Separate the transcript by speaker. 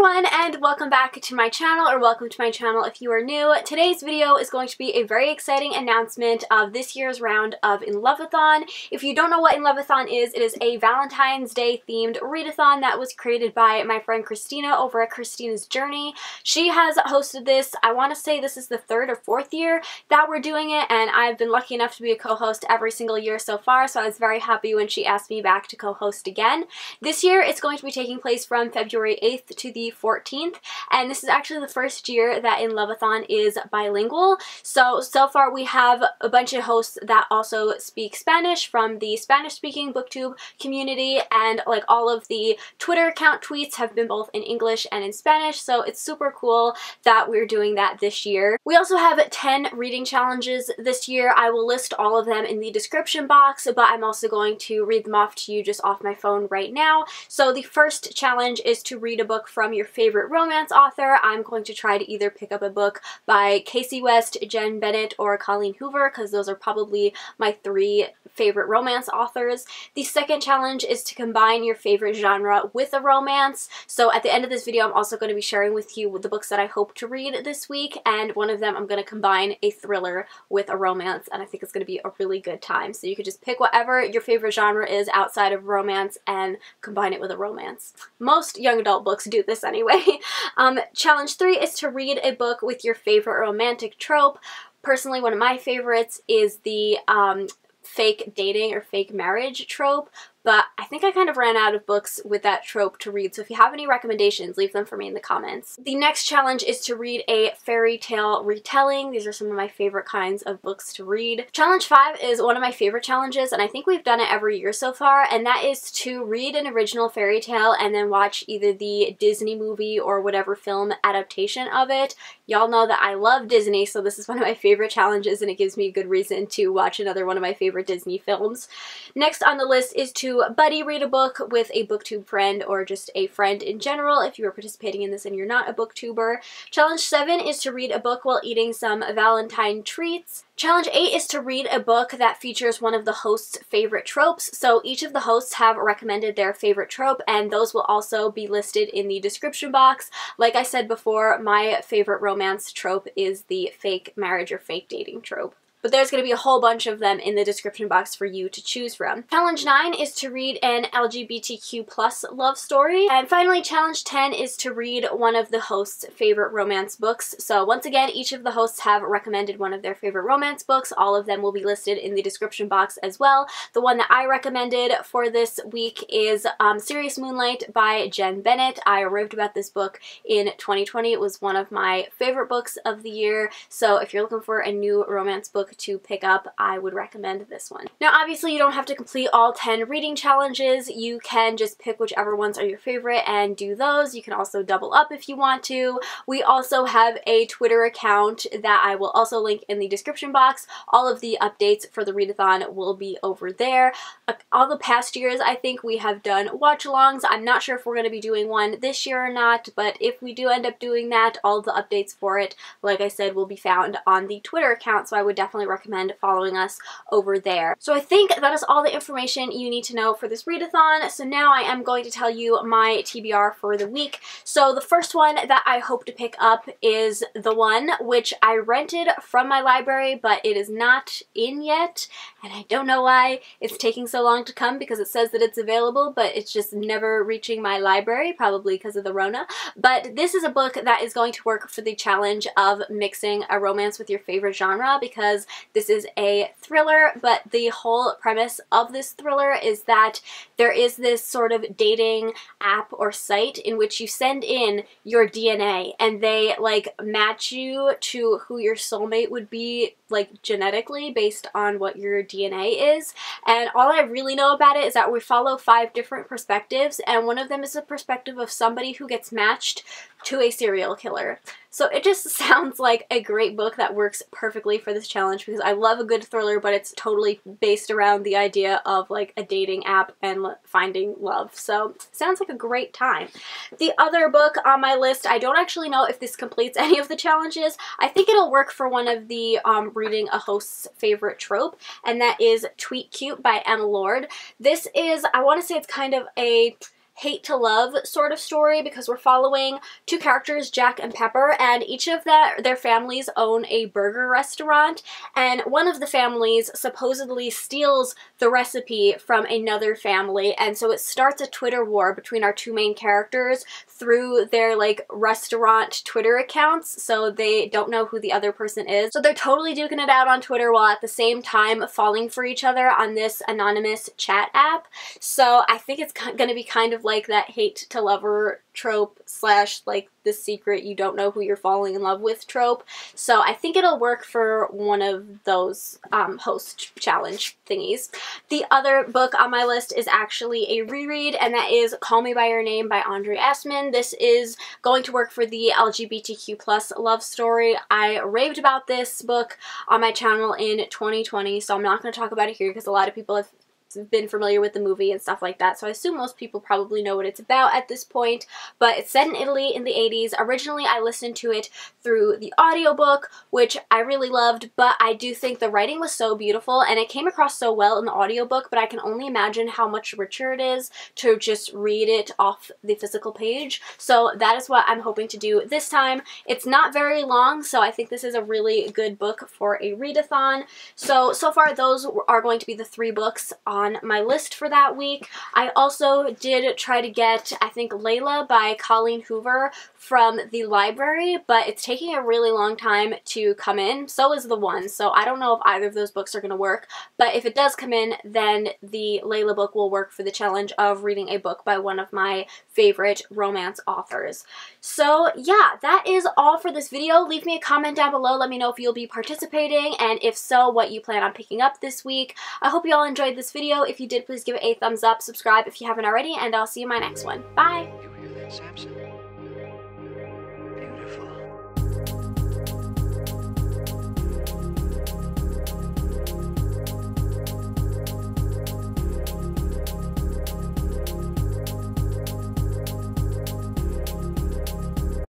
Speaker 1: everyone, and welcome back to my channel, or welcome to my channel if you are new. Today's video is going to be a very exciting announcement of this year's round of InLoveAthon. If you don't know what InLoveAthon is, it is a Valentine's Day themed readathon that was created by my friend Cristina over at Cristina's Journey. She has hosted this, I want to say this is the third or fourth year that we're doing it, and I've been lucky enough to be a co-host every single year so far, so I was very happy when she asked me back to co-host again. This year it's going to be taking place from February 8th to the 14th, and this is actually the first year that InLoveAthon is bilingual. So far we have a bunch of hosts that also speak Spanish from the Spanish-speaking booktube community, and like all of the Twitter account tweets have been both in English and in Spanish, so it's super cool that we're doing that this year. We also have 10 reading challenges this year. I will list all of them in the description box, but I'm also going to read them off to you just off my phone right now. So the first challenge is to read a book from your favorite romance author. I'm going to try to either pick up a book by Casey West, Jenn, Bennett, or Colleen Hoover, because those are probably my three favorite romance authors. The second challenge is to combine your favorite genre with a romance. So at the end of this video, I'm also going to be sharing with you the books that I hope to read this week, and one of them I'm going to combine a thriller with a romance, and I think it's going to be a really good time. So you could just pick whatever your favorite genre is outside of romance and combine it with a romance. Most young adult books do this anyway. Challenge 3 is to read a book with your favorite romantic trope. Personally, one of my favorites is the fake dating or fake marriage trope, but I think I kind of ran out of books with that trope to read, so if you have any recommendations, leave them for me in the comments. The next challenge is to read a fairy tale retelling. These are some of my favorite kinds of books to read. Challenge 5 is one of my favorite challenges, and I think we've done it every year so far, and that is to read an original fairy tale and then watch either the Disney movie or whatever film adaptation of it. Y'all know that I love Disney, so this is one of my favorite challenges, and it gives me a good reason to watch another one of my favorite Disney films. Next on the list is to buddy read a book with a booktube friend, or just a friend in general if you are participating in this and you're not a booktuber. Challenge 7 is to read a book while eating some Valentine treats. Challenge 8 is to read a book that features one of the host's favorite tropes. So each of the hosts have recommended their favorite trope, and those will also be listed in the description box. Like I said before, my favorite romance trope is the fake marriage or fake dating trope, but there's going to be a whole bunch of them in the description box for you to choose from. Challenge 9 is to read an LGBTQ plus love story. And finally, challenge 10 is to read one of the hosts' favorite romance books. So once again, each of the hosts have recommended one of their favorite romance books. All of them will be listed in the description box as well. The one that I recommended for this week is Serious Moonlight by Jenn Bennett. I raved about this book in 2020. It was one of my favorite books of the year. So if you're looking for a new romance book to pick up, I would recommend this one. Now obviously you don't have to complete all 10 reading challenges. You can just pick whichever ones are your favorite and do those. You can also double up if you want to. We also have a Twitter account that I will also link in the description box. All of the updates for the readathon will be over there. All the past years I think we have done watch-alongs. I'm not sure if we're going to be doing one this year or not, but if we do end up doing that, all of the updates for it, like I said, will be found on the Twitter account, so I would definitely recommend following us over there. So I think that is all the information you need to know for this readathon. So now I am going to tell you my TBR for the week. So the first one that I hope to pick up is the one which I rented from my library, but it is not in yet, and I don't know why it's taking so long to come, because it says that it's available, but it's just never reaching my library, probably because of the Rona. But this is a book that is going to work for the challenge of mixing a romance with your favorite genre, because this is a thriller, but the whole premise of this thriller is that there is this sort of dating app or site in which you send in your DNA, and they like match you to who your soulmate would be, like genetically based on what your DNA is. And all I really know about it is that we follow 5 different perspectives, and one of them is the perspective of somebody who gets matched to a serial killer. So it just sounds like a great book that works perfectly for this challenge, because I love a good thriller, but it's totally based around the idea of like a dating app and finding love. So sounds like a great time. The other book on my list, I don't actually know if this completes any of the challenges. I think it'll work for one of the reading a host's favorite trope, and that is Tweet Cute by Emma Lord. This is, I want to say it's kind of a hate to love sort of story because we're following two characters, Jack and Pepper, and each of their families own a burger restaurant, and one of the families supposedly steals the recipe from another family, and so it starts a Twitter war between our two main characters through their like restaurant Twitter accounts, so they don't know who the other person is. So they're totally duking it out on Twitter while at the same time falling for each other on this anonymous chat app. So I think it's going to be kind of like that hate to lover trope slash like the secret you don't know who you're falling in love with trope. So I think it'll work for one of those host challenge thingies. The other book on my list is actually a reread, and that is Call Me By Your Name by Andre Assman. This is going to work for the LGBTQ plus love story. I raved about this book on my channel in 2020, so I'm not going to talk about it here because a lot of people have been familiar with the movie and stuff like that, so I assume most people probably know what it's about at this point, but it's set in Italy in the 80s. Originally, I listened to it through the audiobook, which I really loved, but I do think the writing was so beautiful, and it came across so well in the audiobook, but I can only imagine how much richer it is to just read it off the physical page, so that is what I'm hoping to do this time. It's not very long, so I think this is a really good book for a readathon. So far those are going to be the 3 books on my list for that week. I also did try to get, I think, Layla by Colleen Hoover from the library, but it's taking a really long time to come in. So is The One, so I don't know if either of those books are going to work, but if it does come in, then the Layla book will work for the challenge of reading a book by one of my favorite romance authors. So yeah, that is all for this video. Leave me a comment down below. Let me know if you'll be participating, and if so, what you plan on picking up this week. I hope you all enjoyed this video. If you did, please give it a thumbs up, subscribe if you haven't already, and I'll see you in my next one. Bye!
Speaker 2: You hear that, Samson?